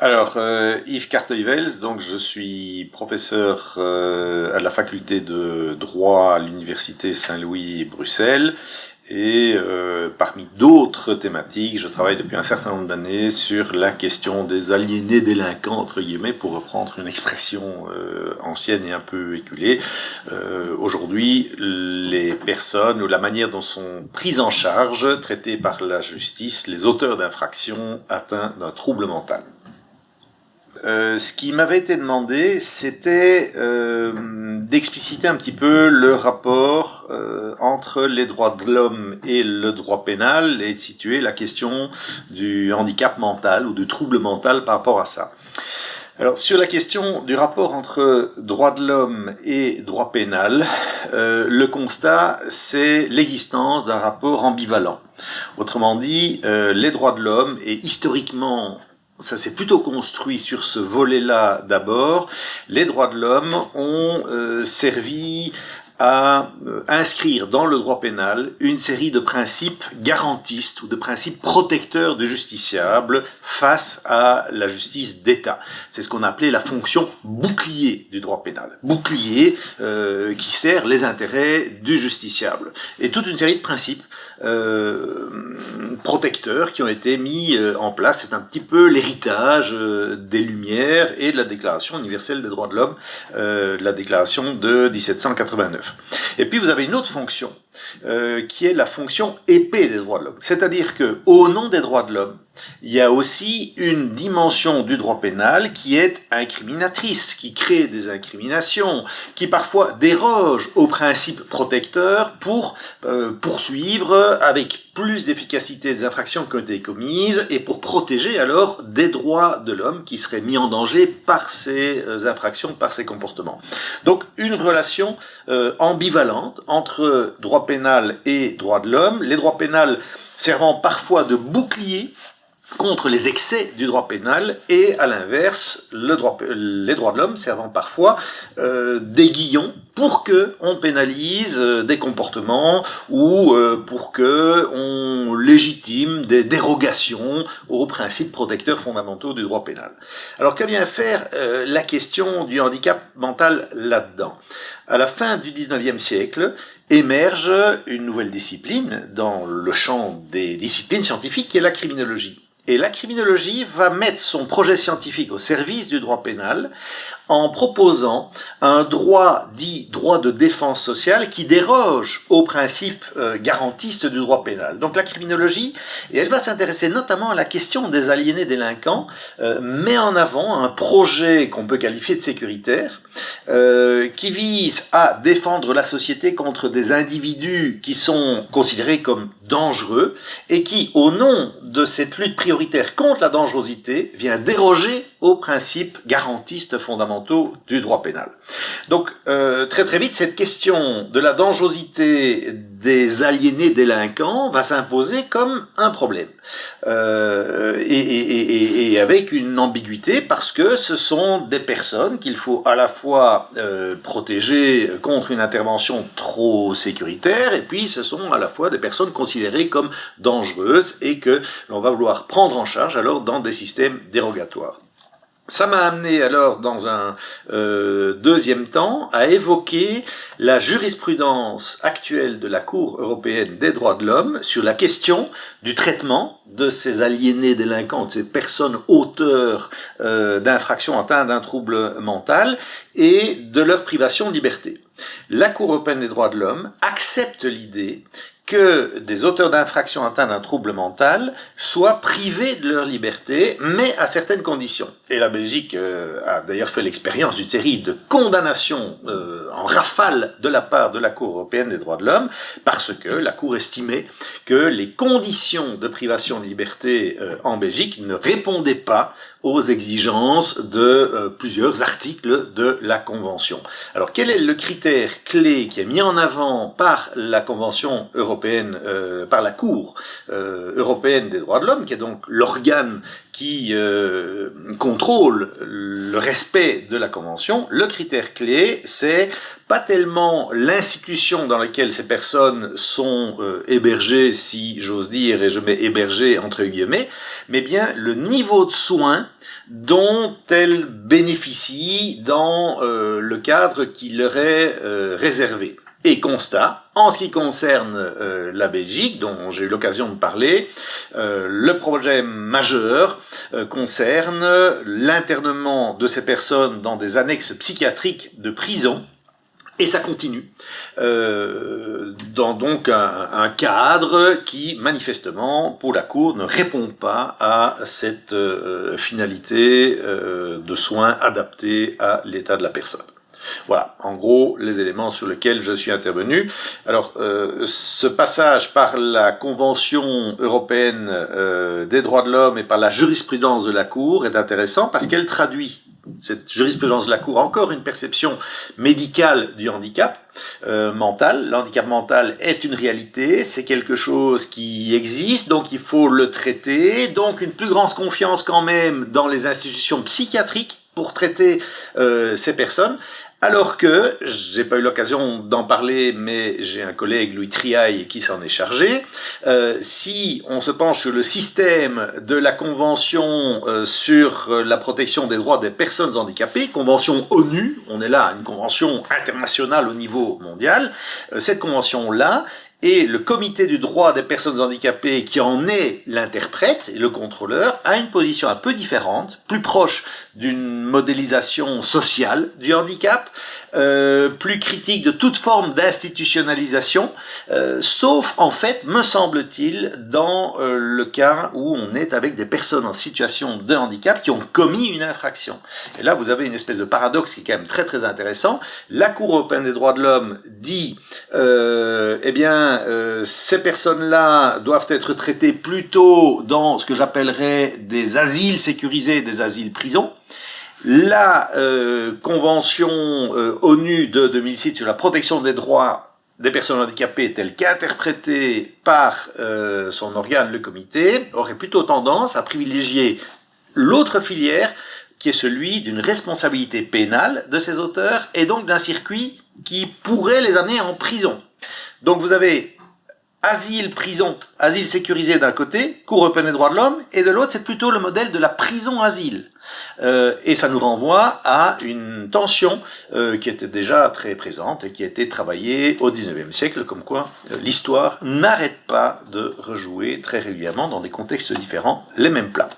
Yves Carteuil-Wels, donc je suis professeur à la faculté de droit à l'université Saint-Louis Bruxelles et parmi d'autres thématiques, je travaille depuis un certain nombre d'années sur la question des aliénés délinquants, entre guillemets, pour reprendre une expression ancienne et un peu éculée. Aujourd'hui, les personnes ou la manière dont sont prises en charge, traitées par la justice, les auteurs d'infractions atteints d'un trouble mental. Ce qui m'avait été demandé, c'était d'expliciter un petit peu le rapport entre les droits de l'homme et le droit pénal et de situer la question du handicap mental ou du trouble mental par rapport à ça. Alors, sur la question du rapport entre droit de l'homme et droit pénal, le constat, c'est l'existence d'un rapport ambivalent. Autrement dit, les droits de l'homme, et historiquement, ça s'est plutôt construit sur ce volet-là d'abord. Les droits de l'homme ont servi à inscrire dans le droit pénal une série de principes garantistes ou de principes protecteurs du justiciable face à la justice d'État. C'est ce qu'on appelait la fonction bouclier du droit pénal. Bouclier qui sert les intérêts du justiciable. Et toute une série de principes protecteurs qui ont été mis en place. C'est un petit peu l'héritage des Lumières et de la Déclaration universelle des droits de l'homme, la Déclaration de 1789. Et puis vous avez une autre fonction, qui est la fonction épée des droits de l'homme. C'est-à-dire que, au nom des droits de l'homme, il y a aussi une dimension du droit pénal qui est incriminatrice, qui crée des incriminations, qui parfois déroge aux principes protecteurs pour poursuivre avec plus d'efficacité des infractions qui ont été commises et pour protéger alors des droits de l'homme qui seraient mis en danger par ces infractions, par ces comportements. Donc une relation ambivalente entre droit pénal et droit de l'homme, les droits pénals servant parfois de bouclier contre les excès du droit pénal et à l'inverse les droits de l'homme servant parfois d'aiguillon pour que on pénalise des comportements ou pour que on légitime des dérogations aux principes protecteurs fondamentaux du droit pénal. Alors que vient faire la question du handicap mental là-dedans? À la fin du 19e siècle émerge une nouvelle discipline dans le champ des disciplines scientifiques qui est la criminologie. Et la criminologie va mettre son projet scientifique au service du droit pénal en proposant un droit dit droit de défense sociale qui déroge aux principes garantistes du droit pénal. Donc la criminologie, et elle va s'intéresser notamment à la question des aliénés délinquants, met en avant un projet qu'on peut qualifier de sécuritaire, qui vise à défendre la société contre des individus qui sont considérés comme dangereux et qui, au nom de cette lutte prioritaire contre la dangerosité, vient déroger aux principes garantistes fondamentaux du droit pénal. Donc, très vite, cette question de la dangerosité des aliénés délinquants va s'imposer comme un problème. Et avec une ambiguïté, parce que ce sont des personnes qu'il faut à la fois protéger contre une intervention trop sécuritaire, et puis ce sont à la fois des personnes considérées comme dangereuses et que l'on va vouloir prendre en charge alors dans des systèmes dérogatoires. Ça m'a amené alors dans un deuxième temps à évoquer la jurisprudence actuelle de la Cour européenne des droits de l'homme sur la question du traitement de ces aliénés délinquants, de ces personnes auteurs d'infractions atteintes d'un trouble mental et de leur privation de liberté. La Cour européenne des droits de l'homme accepte l'idée que des auteurs d'infractions atteints d'un trouble mental soient privés de leur liberté, mais à certaines conditions. Et la Belgique a d'ailleurs fait l'expérience d'une série de condamnations en rafale de la part de la Cour européenne des droits de l'homme, parce que la Cour estimait que les conditions de privation de liberté en Belgique ne répondaient pas aux exigences de plusieurs articles de la Convention. Alors quel est le critère clé qui est mis en avant par la Convention européenne européenne, par la Cour européenne des droits de l'homme, qui est donc l'organe qui contrôle le respect de la Convention, le critère clé, c'est pas tellement l'institution dans laquelle ces personnes sont hébergées, si j'ose dire, et je mets hébergées entre guillemets, mais bien le niveau de soins dont elles bénéficient dans le cadre qui leur est réservé. Et constat, en ce qui concerne la Belgique, dont j'ai eu l'occasion de parler, le problème majeur concerne l'internement de ces personnes dans des annexes psychiatriques de prison, et ça continue, dans donc un cadre qui, manifestement, pour la Cour, ne répond pas à cette finalité de soins adaptés à l'état de la personne. Voilà, en gros, les éléments sur lesquels je suis intervenu. Alors, ce passage par la Convention européenne des droits de l'homme et par la jurisprudence de la Cour est intéressant parce qu'elle traduit, cette jurisprudence de la Cour, encore une perception médicale du handicap mental. Le handicap mental est une réalité, c'est quelque chose qui existe, donc il faut le traiter, donc une plus grande confiance quand même dans les institutions psychiatriques pour traiter ces personnes. Alors que, j'ai pas eu l'occasion d'en parler, mais j'ai un collègue, Louis Triaille, qui s'en est chargé, si on se penche sur le système de la Convention sur la protection des droits des personnes handicapées, Convention ONU, on est là, une convention internationale au niveau mondial, cette convention-là, et le comité du droit des personnes handicapées, qui en est l'interprète et le contrôleur, a une position un peu différente, plus proche d'une modélisation sociale du handicap, plus critique de toute forme d'institutionnalisation, sauf en fait, me semble-t-il, dans le cas où on est avec des personnes en situation de handicap qui ont commis une infraction. Et là, vous avez une espèce de paradoxe qui est quand même très très intéressant. La Cour européenne des droits de l'homme dit, ces personnes-là doivent être traitées plutôt dans ce que j'appellerais des asiles sécurisés, des asiles prisons. La Convention ONU de 2006 sur la protection des droits des personnes handicapées, telle qu'interprétée par son organe, le comité, aurait plutôt tendance à privilégier l'autre filière, qui est celui d'une responsabilité pénale de ces auteurs, et donc d'un circuit qui pourrait les amener en prison. Donc vous avez asile, prison, asile sécurisé d'un côté, Cour européenne des droits de l'homme, et de l'autre, c'est plutôt le modèle de la prison-asile. Et ça nous renvoie à une tension qui était déjà très présente et qui a été travaillée au XIXe siècle, comme quoi l'histoire n'arrête pas de rejouer très régulièrement dans des contextes différents les mêmes plats.